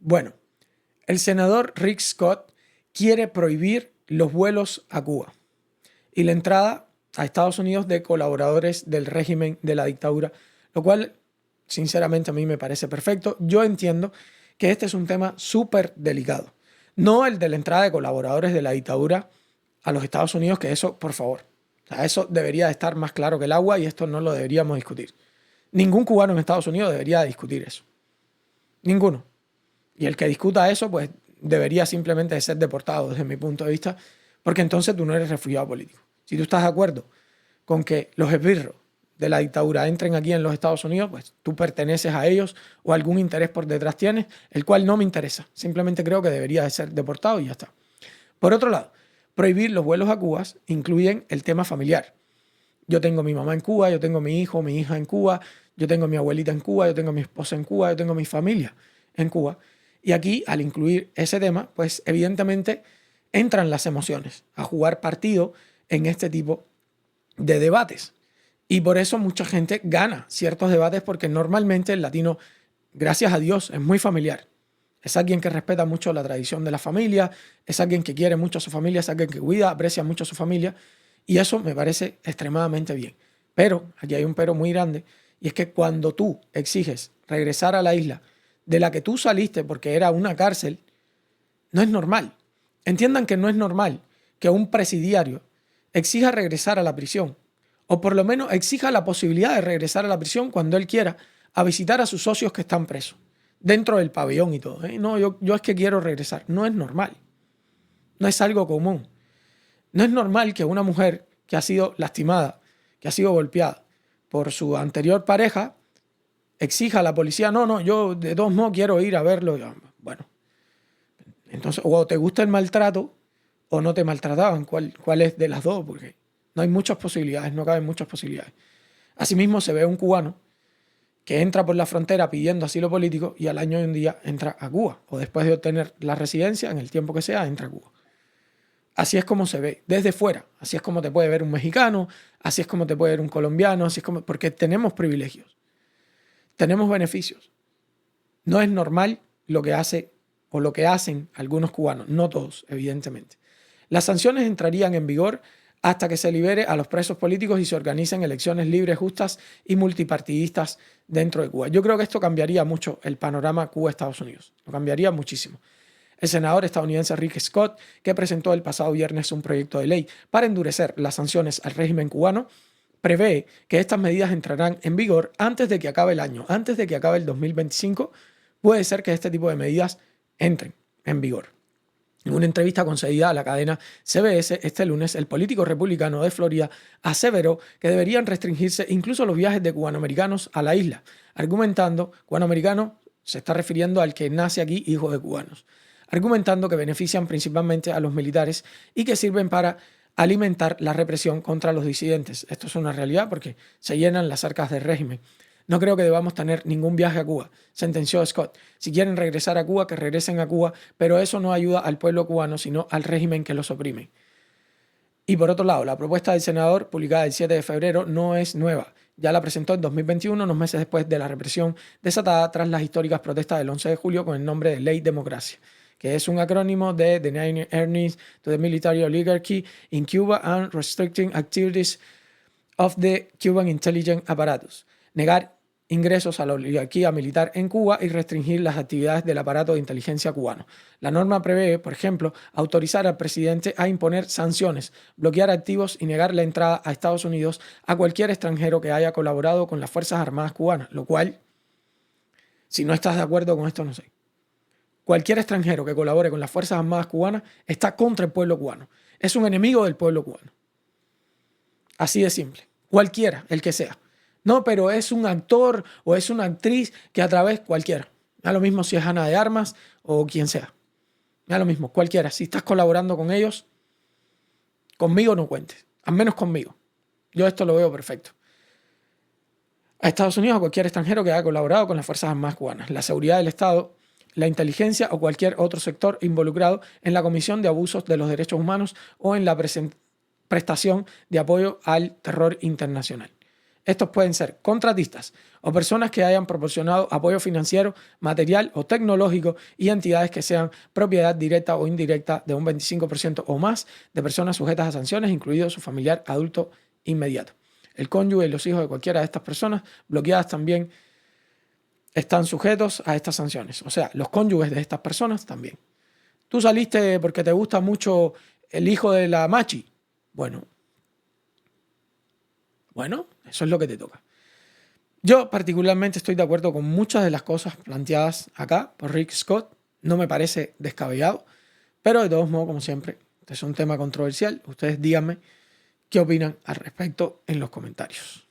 Bueno, el senador Rick Scott quiere prohibir los vuelos a Cuba y la entrada a Estados Unidos de colaboradores del régimen de la dictadura, lo cual, sinceramente, a mí me parece perfecto. Yo entiendo que este es un tema súper delicado. No el de la entrada de colaboradores de la dictadura a los Estados Unidos, que eso, por favor, o sea, eso debería de estar más claro que el agua y esto no lo deberíamos discutir. Ningún cubano en Estados Unidos debería discutir eso. Ninguno. Y el que discuta eso, pues debería simplemente de ser deportado desde mi punto de vista, porque entonces tú no eres refugiado político. Si tú estás de acuerdo con que los esbirros de la dictadura entren aquí en los Estados Unidos, pues tú perteneces a ellos o algún interés por detrás tienes, el cual no me interesa. Simplemente creo que debería de ser deportado y ya está. Por otro lado, prohibir los vuelos a Cuba incluyen el tema familiar. Yo tengo mi mamá en Cuba, yo tengo mi hijo, mi hija en Cuba, yo tengo mi abuelita en Cuba, yo tengo mi esposa en Cuba, yo tengo mi familia en Cuba. Y aquí, al incluir ese tema, pues evidentemente entran las emociones a jugar partido en este tipo de debates. Y por eso mucha gente gana ciertos debates porque normalmente el latino, gracias a Dios, es muy familiar. Es alguien que respeta mucho la tradición de la familia, es alguien que quiere mucho a su familia, es alguien que cuida, aprecia mucho a su familia. Y eso me parece extremadamente bien. Pero, aquí hay un pero muy grande, y es que cuando tú exiges regresar a la isla de la que tú saliste porque era una cárcel, no es normal. Entiendan que no es normal que un presidiario exija regresar a la prisión, o por lo menos exija la posibilidad de regresar a la prisión cuando él quiera a visitar a sus socios que están presos, dentro del pabellón y todo. No, yo es que quiero regresar. No es normal. No es algo común. No es normal que una mujer que ha sido lastimada, que ha sido golpeada por su anterior pareja, exija a la policía, no, yo de todos modos quiero ir a verlo. Bueno, entonces, o te gusta el maltrato o no te maltrataban. ¿Cuál es de las dos? Porque no hay muchas posibilidades, no caben muchas posibilidades. Asimismo, se ve un cubano que entra por la frontera pidiendo asilo político y al año de un día entra a Cuba, o después de obtener la residencia, en el tiempo que sea, entra a Cuba. Así es como se ve desde fuera, así es como te puede ver un mexicano, así es como te puede ver un colombiano, así es como, porque tenemos privilegios, tenemos beneficios. No es normal lo que hace o lo que hacen algunos cubanos, no todos, evidentemente. Las sanciones entrarían en vigor hasta que se libere a los presos políticos y se organicen elecciones libres, justas y multipartidistas dentro de Cuba. Yo creo que esto cambiaría mucho el panorama Cuba-Estados Unidos, lo cambiaría muchísimo. El senador estadounidense Rick Scott, que presentó el pasado viernes un proyecto de ley para endurecer las sanciones al régimen cubano, prevé que estas medidas entrarán en vigor antes de que acabe el año, antes de que acabe el 2025. Puede ser que este tipo de medidas entren en vigor. En una entrevista concedida a la cadena CBS este lunes, el político republicano de Florida aseveró que deberían restringirse incluso los viajes de cubanoamericanos a la isla, argumentando, cubanoamericano se está refiriendo al que nace aquí hijo de cubanos, argumentando que benefician principalmente a los militares y que sirven para alimentar la represión contra los disidentes. Esto es una realidad porque se llenan las arcas del régimen. No creo que debamos tener ningún viaje a Cuba, sentenció Scott. Si quieren regresar a Cuba, que regresen a Cuba, pero eso no ayuda al pueblo cubano, sino al régimen que los oprime. Y por otro lado, la propuesta del senador, publicada el 7 de febrero, no es nueva. Ya la presentó en 2021, unos meses después de la represión desatada tras las históricas protestas del 11 de julio con el nombre de Ley Democracia, que es un acrónimo de Denying Earnings to the Military Oligarchy in Cuba and Restricting Activities of the Cuban Intelligence Apparatus. Negar ingresos a la oligarquía militar en Cuba y restringir las actividades del aparato de inteligencia cubano. La norma prevé, por ejemplo, autorizar al presidente a imponer sanciones, bloquear activos y negar la entrada a Estados Unidos a cualquier extranjero que haya colaborado con las Fuerzas Armadas cubanas, lo cual, si no estás de acuerdo con esto, no sé. Cualquier extranjero que colabore con las Fuerzas Armadas cubanas está contra el pueblo cubano. Es un enemigo del pueblo cubano. Así de simple. Cualquiera, el que sea. No, pero es un actor o es una actriz que a través cualquiera. Da lo mismo si es Ana de Armas o quien sea. Da lo mismo, cualquiera. Si estás colaborando con ellos, conmigo no cuentes. Al menos conmigo. Yo esto lo veo perfecto. A Estados Unidos, a cualquier extranjero que haya colaborado con las Fuerzas Armadas cubanas, la seguridad del Estado, la inteligencia o cualquier otro sector involucrado en la comisión de abusos de los derechos humanos o en la prestación de apoyo al terror internacional. Estos pueden ser contratistas o personas que hayan proporcionado apoyo financiero, material o tecnológico y entidades que sean propiedad directa o indirecta de un 25% o más de personas sujetas a sanciones, incluido su familiar adulto inmediato. El cónyuge y los hijos de cualquiera de estas personas bloqueadas también están sujetos a estas sanciones. O sea, los cónyuges de estas personas también. Tú saliste porque te gusta mucho el hijo de la machi. Bueno, eso es lo que te toca. Yo particularmente estoy de acuerdo con muchas de las cosas planteadas acá por Rick Scott. No me parece descabellado, pero de todos modos, como siempre, este es un tema controversial. Ustedes díganme qué opinan al respecto en los comentarios.